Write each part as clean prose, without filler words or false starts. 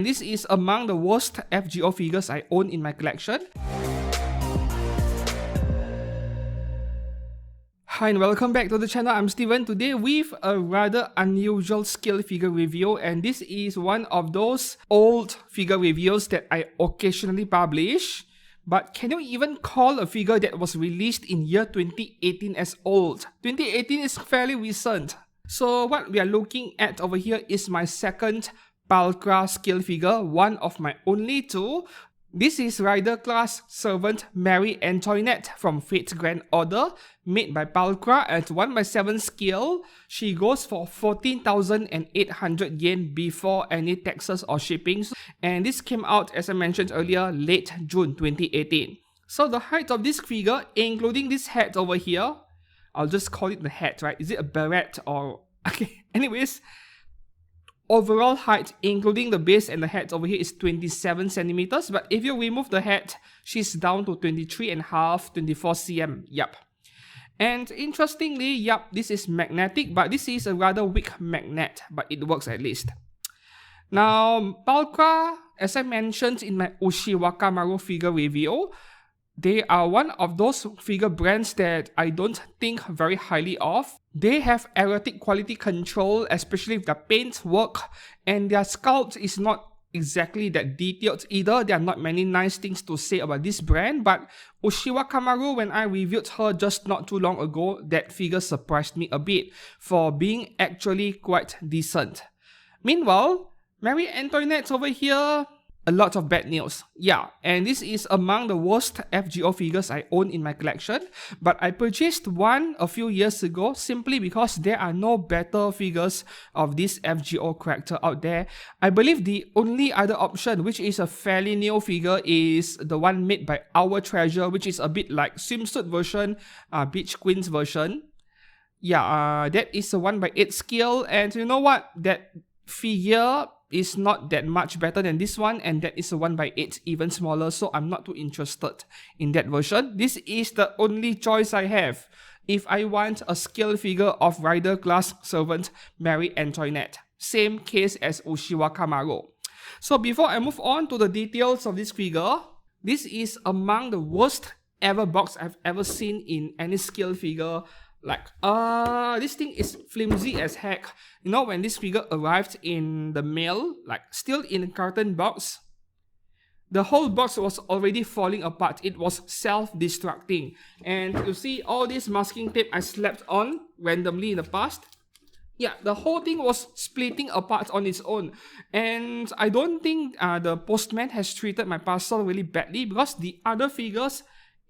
This is among the worst FGO figures I own in my collection. Hi and welcome back to the channel. I'm Steven. Today with a rather unusual scale figure review, and this is one of those old figure reviews that I occasionally publish. But can you even call a figure that was released in year 2018 as old? 2018 is fairly recent. So what we are looking at over here is my second Pulchra scale figure, one of my only two. This is Rider class servant Marie Antoinette from Fate's Grand Order, made by Pulchra at 1/7 scale. She goes for 14,800 yen before any taxes or shipping. And this came out, as I mentioned earlier, late June 2018. So the height of this figure, including this hat over here, I'll just call it the hat, right? Is it a beret or... Okay, anyways, overall height, including the base and the hat over here, is 27 centimeters. But if you remove the hat, she's down to 23.5, 24 cm. Yup. And interestingly, yup, this is magnetic, but this is a rather weak magnet, but it works at least. Now, Pulchra, as I mentioned in my Ushiwakamaru figure review, they are one of those figure brands that I don't think very highly of. They have erratic quality control, especially with the paint work, and their sculpt is not exactly that detailed either. There are not many nice things to say about this brand, but Ushiwakamaru, when I reviewed her just not too long ago, that figure surprised me a bit for being actually quite decent. Meanwhile, Marie Antoinette over here, a lot of bad news. Yeah, and this is among the worst FGO figures I own in my collection, but I purchased one a few years ago simply because there are no better figures of this FGO character out there. I believe the only other option, which is a fairly new figure, is the one made by Our Treasure, which is a bit like swimsuit version, Beach Queens version. Yeah, that is a 1/8 scale, and you know what? That figure is not that much better than this one, and that is a 1/8, even smaller, so I'm not too interested in that version. This is the only choice I have if I want a scale figure of Rider class servant Marie Antoinette. Same case as Ushiwakamaru. So before I move on to the details of this figure, this is among the worst ever box I've ever seen in any scale figure. Like, this thing is flimsy as heck. You know, when this figure arrived in the mail, like still in a carton box, the whole box was already falling apart. It was self-destructing. And you see all this masking tape I slapped on randomly in the past. Yeah, the whole thing was splitting apart on its own. And I don't think the postman has treated my parcel really badly, because the other figures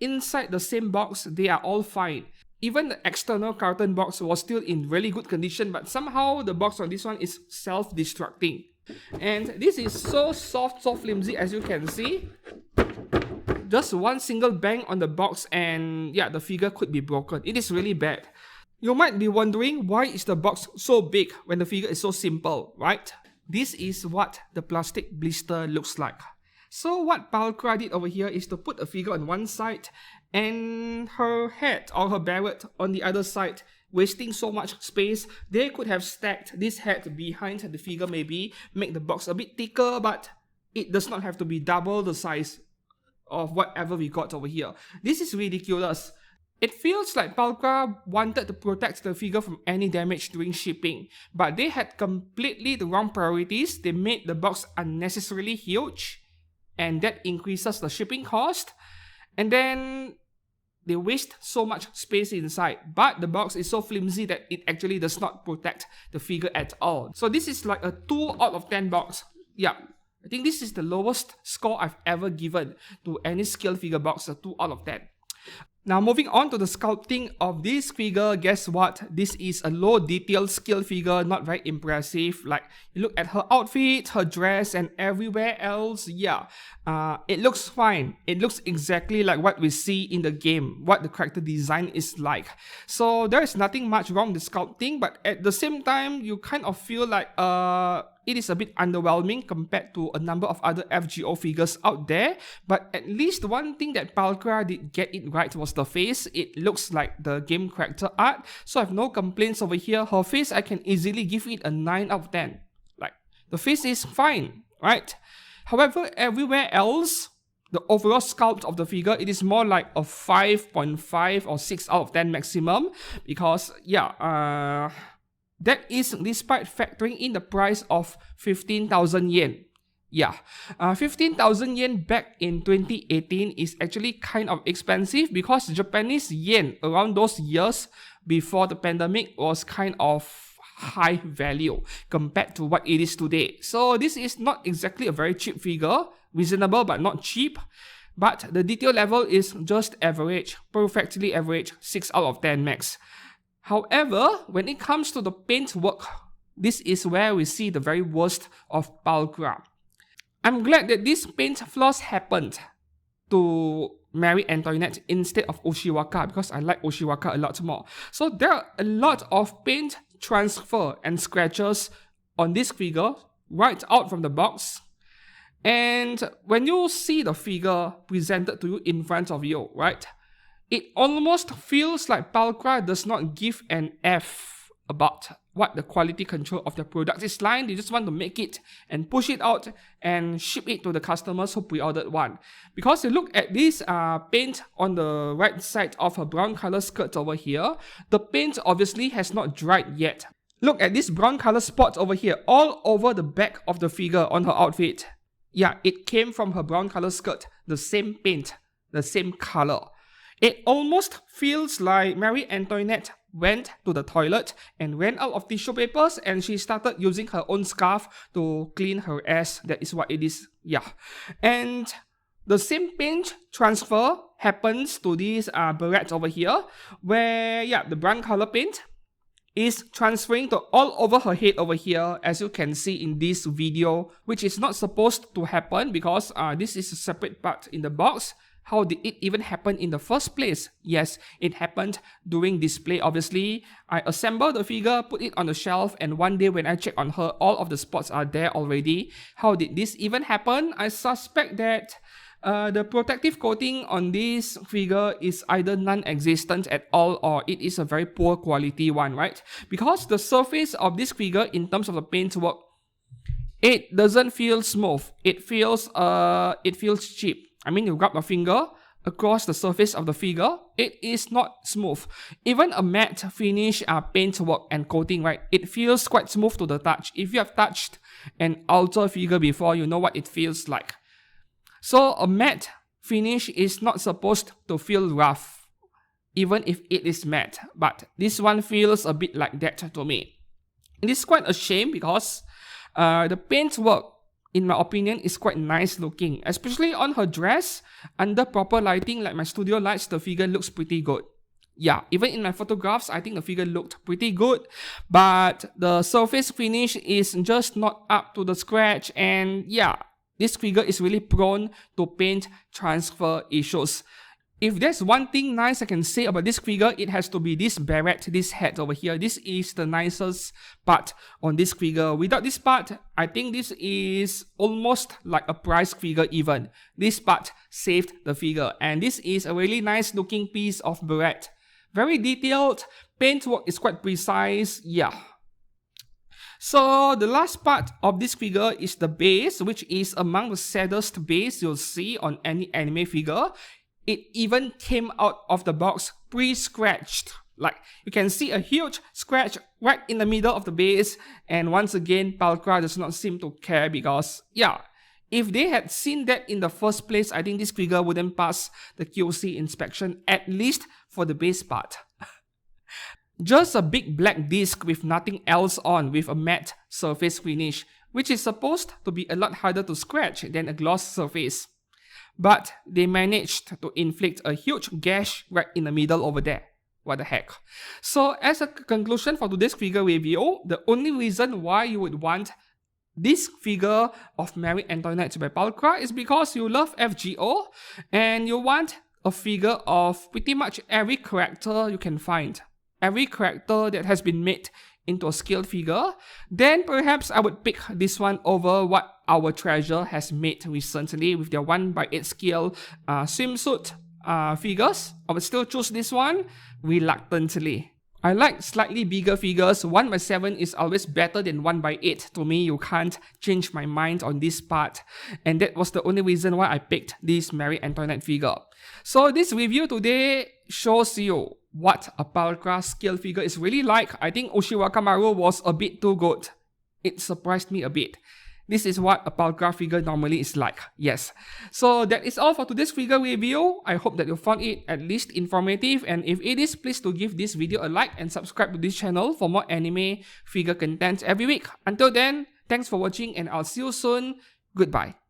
inside the same box, they are all fine. Even the external carton box was still in really good condition, but somehow the box on this one is self-destructing. And this is so soft, so flimsy, as you can see. Just one single bang on the box and yeah, the figure could be broken. It is really bad. You might be wondering, why is the box so big when the figure is so simple, right? This is what the plastic blister looks like. So what Pulchra did over here is to put a figure on one side and her head or her beret on the other side, wasting so much space. They could have stacked this head behind the figure, maybe make the box a bit thicker, but it does not have to be double the size of whatever we got over here. This is ridiculous. It feels like Pulchra wanted to protect the figure from any damage during shipping, but they had completely the wrong priorities. They made the box unnecessarily huge, and that increases the shipping cost. And then they waste so much space inside, but the box is so flimsy that it actually does not protect the figure at all. So this is like a 2 out of 10 box. Yeah, I think this is the lowest score I've ever given to any scale figure box, a 2 out of 10. Now moving on to the sculpting of this figure, guess what? This is a low detail scale figure, not very impressive. Like, you look at her outfit, her dress, and everywhere else, yeah, it looks fine. It looks exactly like what we see in the game, what the character design is like. So there is nothing much wrong with sculpting, but at the same time, you kind of feel like it is a bit underwhelming compared to a number of other FGO figures out there. But at least one thing that Pulchra did get it right was the face. It looks like the game character art, so I have no complaints over here. Her face, I can easily give it a 9 out of 10. Like, the face is fine. right? However, everywhere else, the overall sculpt of the figure, it is more like a 5.5 or 6 out of 10 maximum, because that is despite factoring in the price of 15,000 yen. 15,000 yen back in 2018 is actually kind of expensive, because Japanese yen around those years before the pandemic was kind of high value compared to what it is today. So this is not exactly a very cheap figure, reasonable but not cheap. But the detail level is just average, perfectly average, 6 out of 10 max. However, when it comes to the paint work, this is where we see the very worst of Pulchra. I'm glad that these paint flaws happened to Marie Antoinette instead of Oshiwaka, because I like Oshiwaka a lot more. So there are a lot of paint transfer and scratches on this figure right out from the box. And when you see the figure presented to you in front of you, right, it almost feels like Pulchra does not give an F about what the quality control of the product is like. They just want to make it and push it out and ship it to the customers who pre-ordered one. Because you look at this paint on the right side of her brown color skirt over here, the paint obviously has not dried yet. Look at this brown color spot over here, all over the back of the figure on her outfit. Yeah, it came from her brown color skirt, the same paint, the same color. It almost feels like Marie Antoinette went to the toilet and ran out of tissue papers, and she started using her own scarf to clean her ass. That is what it is. Yeah. And the same paint transfer happens to these barrettes over here, where the brown color paint is transferring to all over her head over here, as you can see in this video, which is not supposed to happen, because this is a separate part in the box. How did it even happen in the first place? Yes, it happened during display, obviously. I assembled the figure, put it on the shelf, and one day when I check on her, all of the spots are there already. How did this even happen? I suspect that the protective coating on this figure is either non-existent at all, or it is a very poor quality one, right? Because the surface of this figure in terms of the paintwork, it doesn't feel smooth. It feels cheap. I mean, you rub your finger across the surface of the figure, it is not smooth. Even a matte finish paintwork and coating, right, it feels quite smooth to the touch. If you have touched an altar figure before, you know what it feels like. So a matte finish is not supposed to feel rough, even if it is matte. But this one feels a bit like that to me. It is quite a shame, because the paintwork, in my opinion, is quite nice looking. Especially on her dress, under proper lighting like my studio lights, the figure looks pretty good. Yeah, even in my photographs, I think the figure looked pretty good. But the surface finish is just not up to the scratch. And yeah, this figure is really prone to paint transfer issues. If there's one thing nice I can say about this figure, it has to be this barrette, this head over here. This is the nicest part on this figure. Without this part, I think this is almost like a prize figure even. This part saved the figure. And this is a really nice looking piece of barrette. Very detailed, paintwork is quite precise, yeah. So the last part of this figure is the base, which is among the saddest base you'll see on any anime figure. It even came out of the box pre-scratched. Like, you can see a huge scratch right in the middle of the base. And once again, Pulchra does not seem to care, because, yeah, if they had seen that in the first place, I think this figure wouldn't pass the QC inspection, at least for the base part. Just a big black disc with nothing else on, with a matte surface finish, which is supposed to be a lot harder to scratch than a gloss surface. But they managed to inflict a huge gash right in the middle over there. What the heck? So as a conclusion for today's figure review, the only reason why you would want this figure of Marie Antoinette by Pulchra is because you love FGO and you want a figure of pretty much every character you can find. Every character that has been made into a scaled figure, then perhaps I would pick this one over what Our Treasure has made recently with their 1/8 scale swimsuit figures. I would still choose this one reluctantly. I like slightly bigger figures. 1/7 is always better than 1/8. To me, you can't change my mind on this part. And that was the only reason why I picked this Marie Antoinette figure. So this review today shows you what a Pulchra scale figure is really like. I think Ushiwaka Maru was a bit too good. It surprised me a bit. This is what a Pulchra figure normally is like. Yes. So that is all for today's figure review. I hope that you found it at least informative, and if it is, please to give this video a like and subscribe to this channel for more anime figure content every week. Until then, thanks for watching and I'll see you soon. Goodbye.